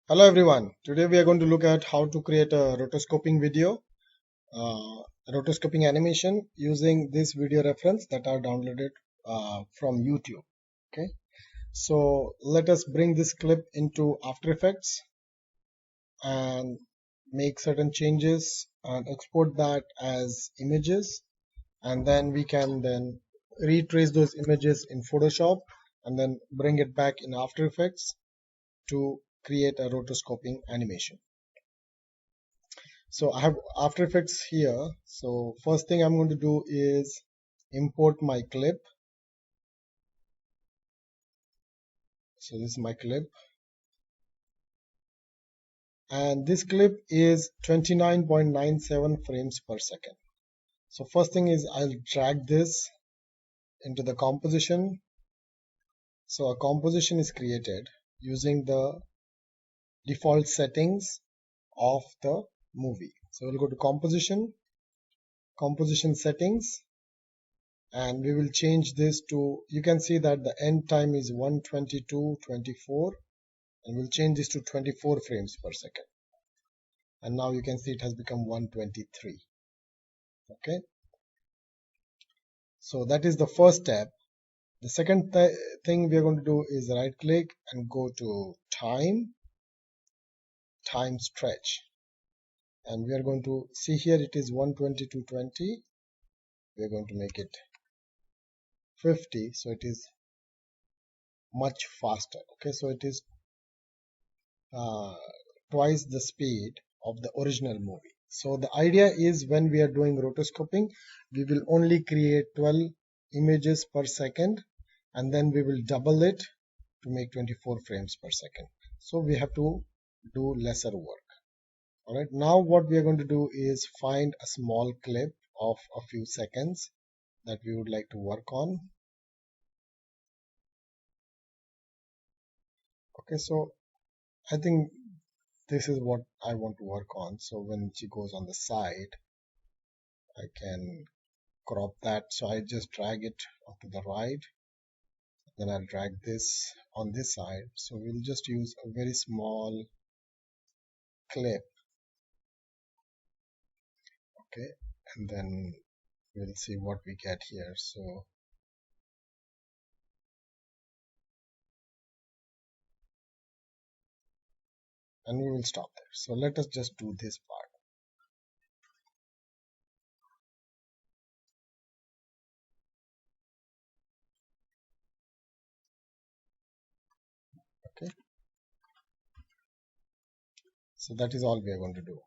Hello everyone. Today we are going to look at how to create a rotoscoping video, rotoscoping animation using this video reference that are downloaded from YouTube. Okay, so let us bring this clip into After Effects and make certain changes and export that as images, and then we can then retrace those images in Photoshop and then bring it back in After Effects to create a rotoscoping animation. So I have After Effects here. So first thing I'm going to do is import my clip. So this is my clip, and this clip is 29.97 frames per second. So first thing is I'll drag this into the composition. So a composition is created using the default settings of the movie. So we'll go to composition settings, and we will change this to, you can see that the end time is 122.24, and we'll change this to 24 frames per second, and now you can see it has become 123. Okay, so that is the first step. The second thing we are going to do is right click and go to time stretch, and we are going to see here it is 122.20. we are going to make it 50, so it is much faster. Okay, so it is uh, twice the speed of the original movie. So the idea is, when we are doing rotoscoping, we will only create 12 images per second, and then we will double it to make 24 frames per second. So we have to do lesser work. Alright, now what we are going to do is find a small clip of a few seconds that we would like to work on. Okay, so I think this is what I want to work on. So when she goes on the side, I can crop that. So I just drag it to the right, then I'll drag this on this side. So we'll just use a very small clip. Okay, and then we'll see what we get here. So and we will stop there. So let us just do this part. Okay, so that is all we are going to do,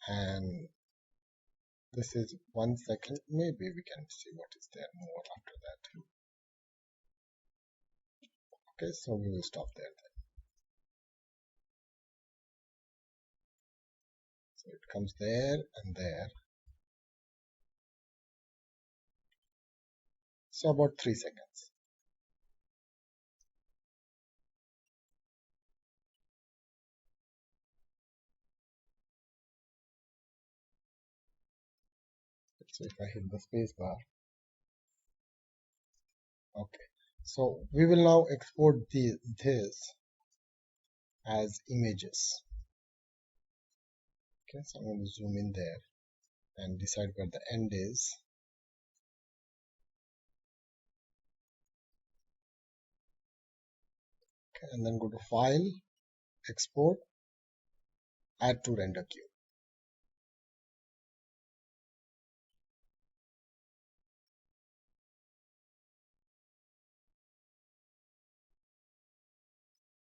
and this is 1 second. Maybe we can see what is there more after that. Okay, so we will stop there then. So it comes there and there. So about 3 seconds. So if I hit the space bar. Okay, so we will now export this as images. Okay, so I'm going to zoom in there and decide where the end is. Okay, and then go to File, Export, Add to Render Queue.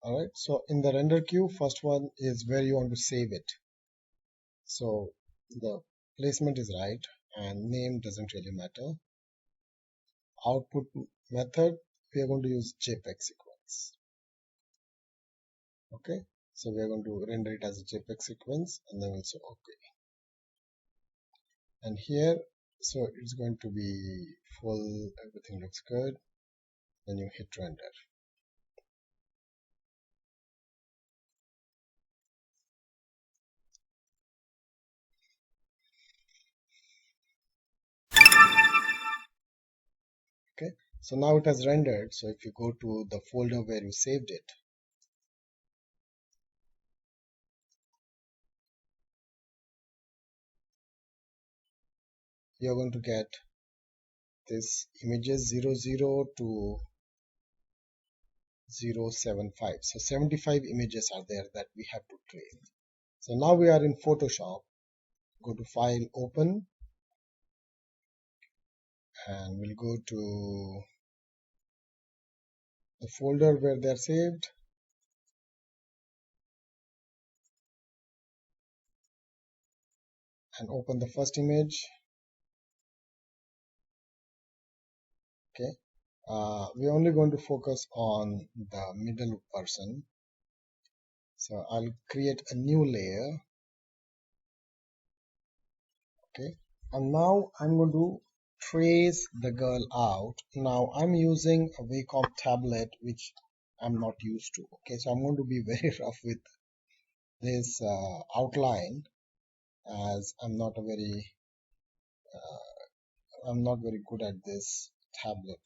Alright, so in the render queue, first one is where you want to save it. So the placement is right, and name doesn't really matter. Output method, we are going to use JPEG sequence. Okay, so we are going to render it as a JPEG sequence, and then we'll say OK. And here, so it's going to be full, everything looks good. Then you hit render. Okay, so now it has rendered. So if you go to the folder where you saved it, you're going to get this images 00 to 075. So 75 images are there that we have to trace. So now we are in Photoshop. Go to File, Open, and we'll go to the folder where they're saved. And open the first image. Okay. We're only going to focus on the middle person. So I'll create a new layer. Okay. And now I'm going to trace the girl out. Now I'm using a Wacom tablet, which I'm not used to. Okay. So I'm going to be very rough with this outline, as I'm not very good at this tablet.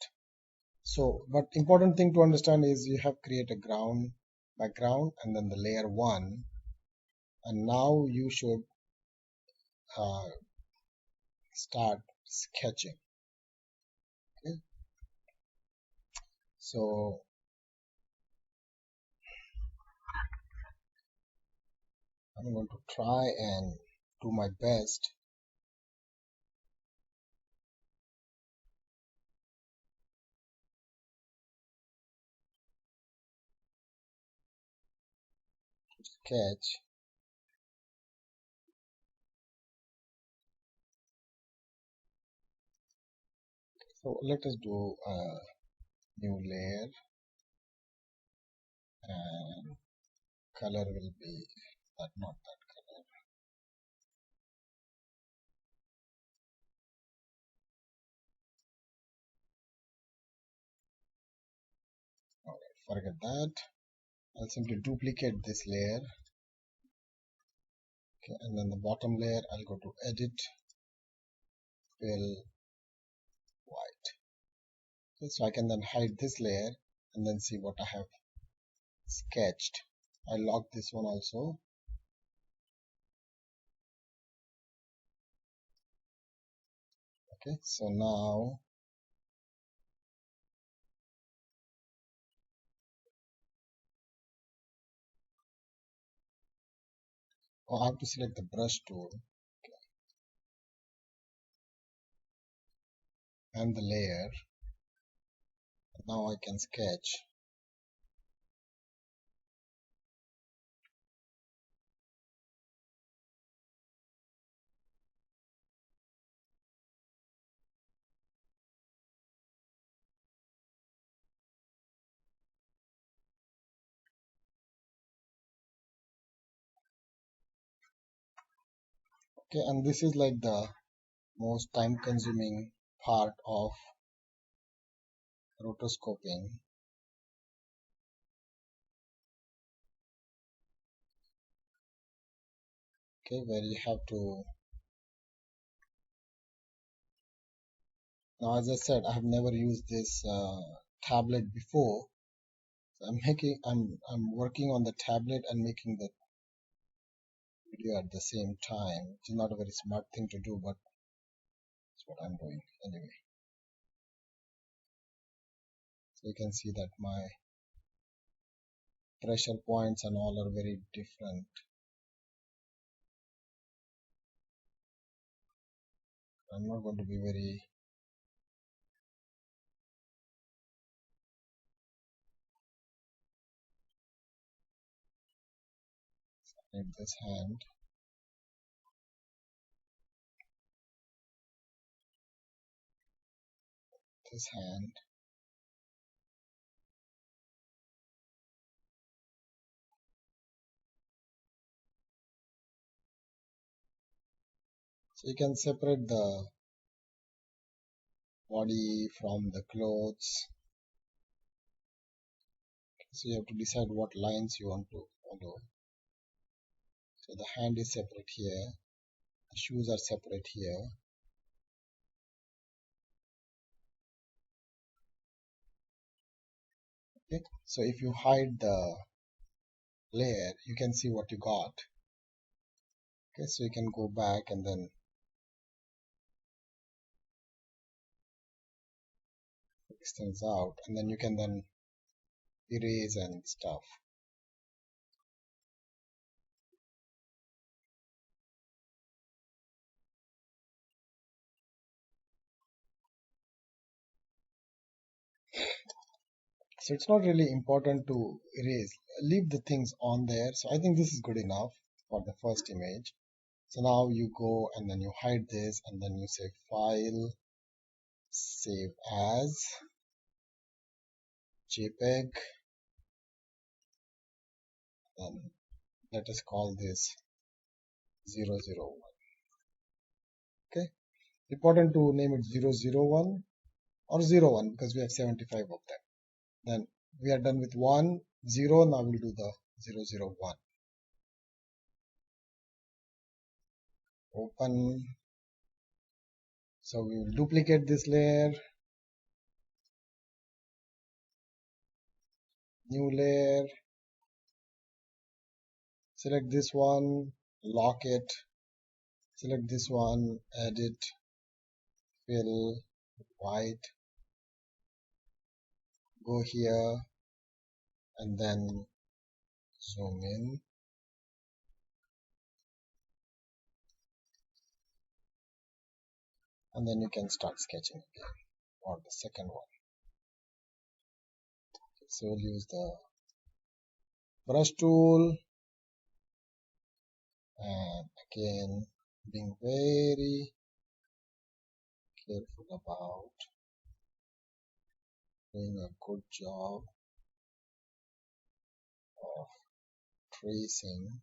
So, but important thing to understand is you have create a ground background and then the layer 1, and now you should start sketching. Okay. So I'm going to try and do my best. Sketch. So let us do a new layer, and color will be that, not that color. Alright, forget that. I'll simply duplicate this layer. Okay, and then the bottom layer, I'll go to Edit, Fill, White. Okay, so I can then hide this layer and then see what I have sketched. I lock this one also. Okay, so now I have to select the brush tool and the layer. Now I can sketch. Okay, and this is like the most time consuming part of rotoscoping. Okay, where you have to, now as I said, I have never used this tablet before. So I'm working on the tablet and making the video at the same time, which is not a very smart thing to do, but that's what I'm doing anyway. So you can see that my pressure points and all are very different. I'm not going to be very in this hand. This hand. So you can separate the body from the clothes. So you have to decide what lines you want to follow. So the hand is separate here, the shoes are separate here. Okay, so if you hide the layer, you can see what you got. Okay, so you can go back and then these things out, and then you can then erase and stuff. So it's not really important to erase, leave the things on there. So I think this is good enough for the first image. So now you go and then you hide this, and then you say file, save as, JPEG, and let us call this 001. Okay, important to name it 001 or 01 because we have 75 of them. Then we are done with 1, 0. Now we'll do the 001. Open. So we will duplicate this layer, new layer, select this one, lock it, select this one, edit, fill, white, go here and then zoom in. And then you can start sketching again, or the second one. So we'll use the brush tool, and again being very careful about doing a good job of tracing.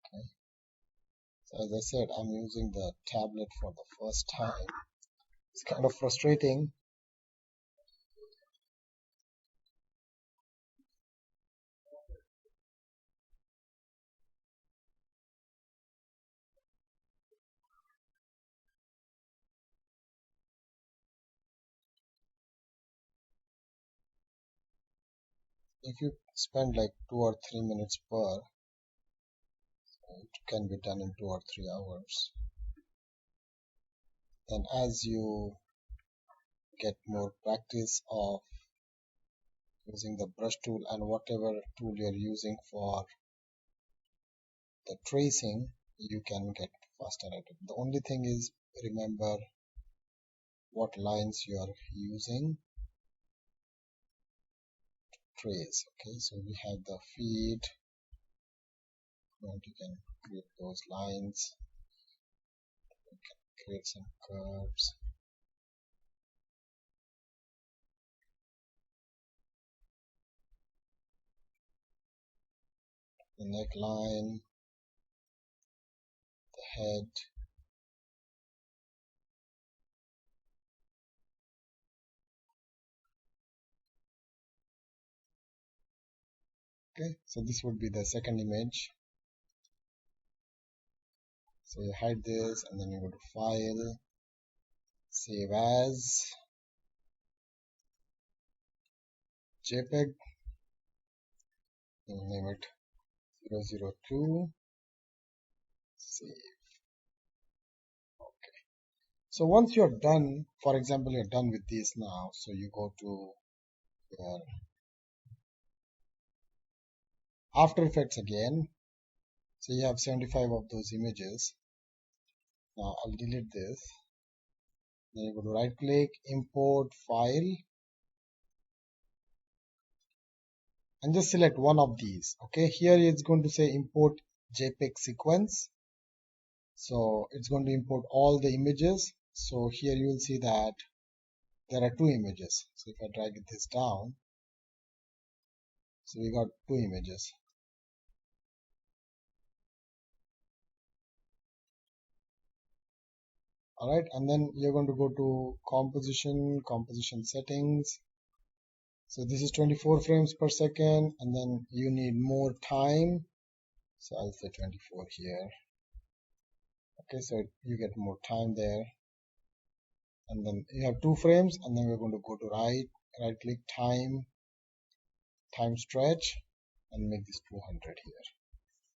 Okay. So as I said, I'm using the tablet for the first time. It's kind of frustrating. If you spend like 2 or 3 minutes per, it can be done in 2 or 3 hours. Then as you get more practice of using the brush tool and whatever tool you're using for the tracing, you can get faster at it. The only thing is, remember what lines you are using to trace. Okay, so we have the feed, and you can create those lines, you can create some curves. The neckline, the head, okay, so this would be the second image. So you hide this and then you go to file, save as, JPEG, you name it 002, save. Okay. So once you're done, for example, you're done with this now, so you go to your After Effects again. So you have 75 of those images. Now I'll delete this. Then you go to right click, import file, and just select one of these. Okay, here it's going to say import JPEG sequence. So it's going to import all the images. So here you will see that there are 2 images. So if I drag this down, so we got 2 images. Alright, and then you're going to go to composition settings. So this is 24 frames per second, and then you need more time. So I'll say 24 here. Okay, so you get more time there. And then you have 2 frames, and then we're going to go to right click, time stretch, and make this 200 here.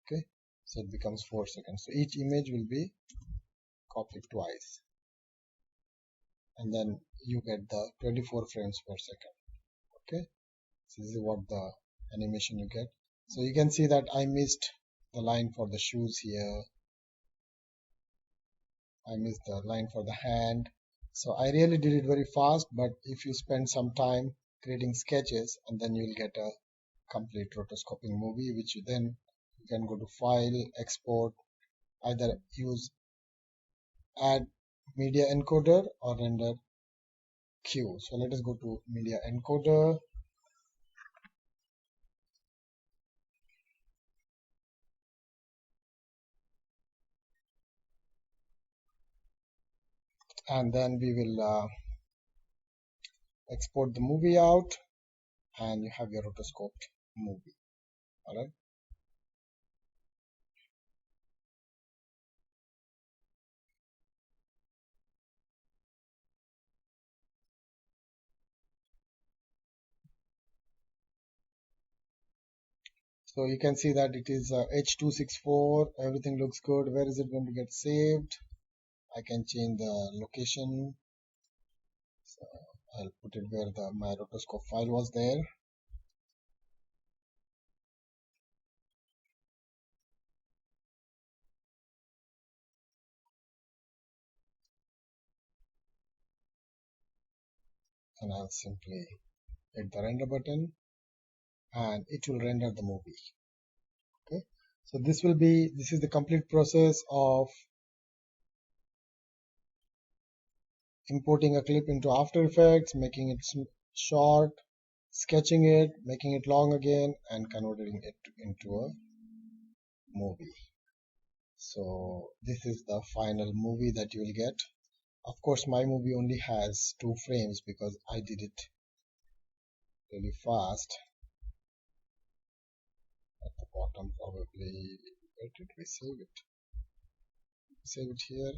Okay, So it becomes 4 seconds. So each image will be copied twice, and then you get the 24 frames per second. Okay, so this is what the animation you get. So you can see that I missed the line for the shoes here. I missed the line for the hand. So I really did it very fast, but if you spend some time creating sketches, and then you'll get a complete rotoscoping movie, which you can go to file, export, either use add media encoder or render queue. So let us go to media encoder, and then we will export the movie out, and you have your rotoscoped movie. All right. So you can see that it is H264. Everything looks good. Where is it going to get saved? I can change the location. So I'll put it where my rotoscope file was there. And I'll simply hit the render button, and it will render the movie. Okay. So this is the complete process of importing a clip into After Effects, making it short, sketching it, making it long again, and converting it into a movie. So this is the final movie that you will get. Of course, my movie only has 2 frames because I did it really fast. At the bottom, probably, where did we save it? Save it here.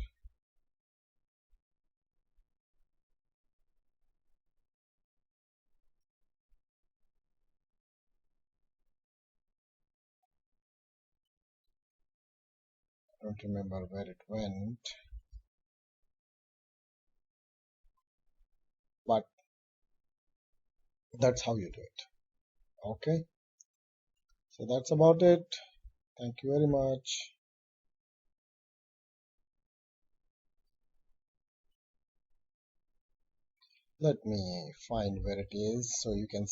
I don't remember where it went, but that's how you do it. Okay, so that's about it. Thank you very much. Let me find where it is so you can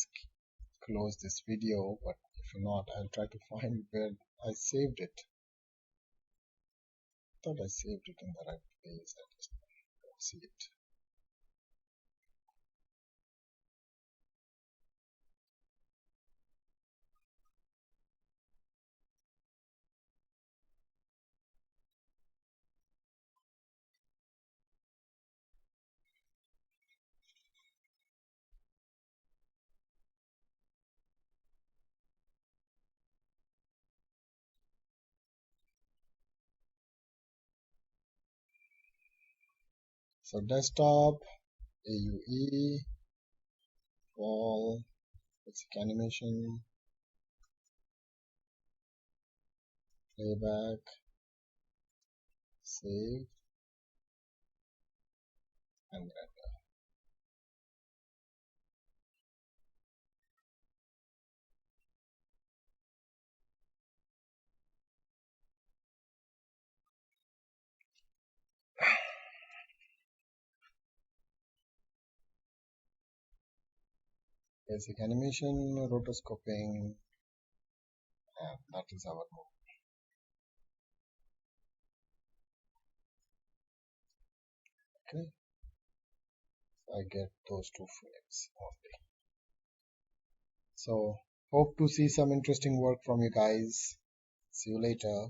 close this video, but if not, I'll try to find where I saved it. I thought I saved it in the right place. I just don't see it. So desktop, AUE, wall, basic animation, playback, save, and render. Basic animation, rotoscoping, and that is our move. Okay, so I get those 2 frames only. So hope to see some interesting work from you guys. See you later.